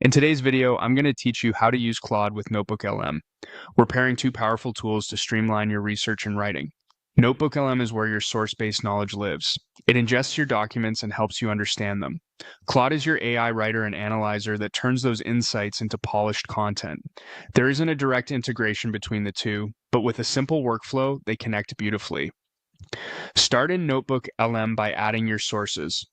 In today's video, I'm going to teach you how to use Claude with NotebookLM. We're pairing two powerful tools to streamline your research and writing. NotebookLM is where your source-based knowledge lives. It ingests your documents and helps you understand them. Claude is your AI writer and analyzer that turns those insights into polished content. There isn't a direct integration between the two, but with a simple workflow, they connect beautifully. Start in NotebookLM by adding your sources.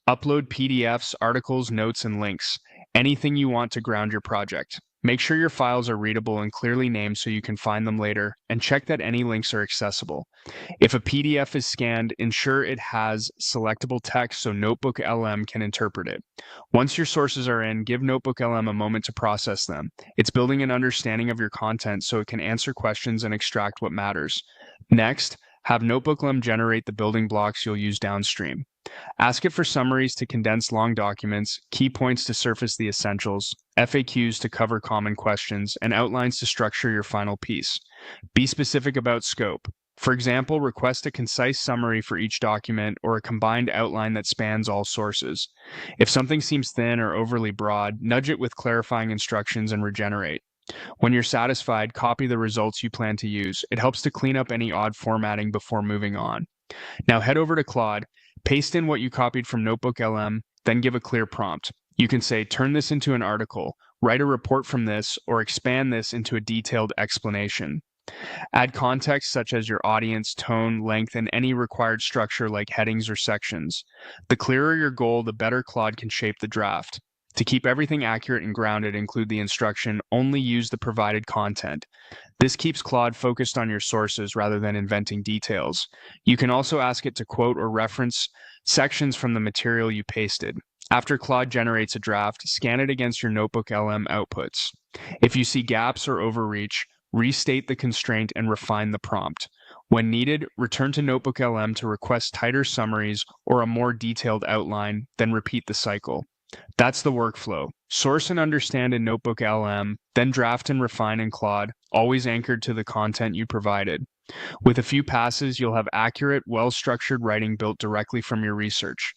Upload PDFs, articles, notes, and links. Anything you want to ground your project. Make sure your files are readable and clearly named so you can find them later, and check that any links are accessible. If a PDF is scanned, ensure it has selectable text so NotebookLM can interpret it. Once your sources are in, give NotebookLM a moment to process them. It's building an understanding of your content so it can answer questions and extract what matters. Next, have NotebookLM generate the building blocks you'll use downstream. Ask it for summaries to condense long documents, key points to surface the essentials, FAQs to cover common questions, and outlines to structure your final piece. Be specific about scope. For example, request a concise summary for each document or a combined outline that spans all sources. If something seems thin or overly broad, nudge it with clarifying instructions and regenerate. When you're satisfied, copy the results you plan to use. It helps to clean up any odd formatting before moving on. Now head over to Claude, paste in what you copied from NotebookLM, then give a clear prompt. You can say, turn this into an article, write a report from this, or expand this into a detailed explanation. Add context such as your audience, tone, length, and any required structure like headings or sections. The clearer your goal, the better Claude can shape the draft. To keep everything accurate and grounded, include the instruction, only use the provided content. This keeps Claude focused on your sources rather than inventing details. You can also ask it to quote or reference sections from the material you pasted. After Claude generates a draft, scan it against your NotebookLM outputs. If you see gaps or overreach, restate the constraint and refine the prompt. When needed, return to NotebookLM to request tighter summaries or a more detailed outline, then repeat the cycle. That's the workflow. Source and understand in NotebookLM, then draft and refine in Claude, always anchored to the content you provided. With a few passes, you'll have accurate, well-structured writing built directly from your research.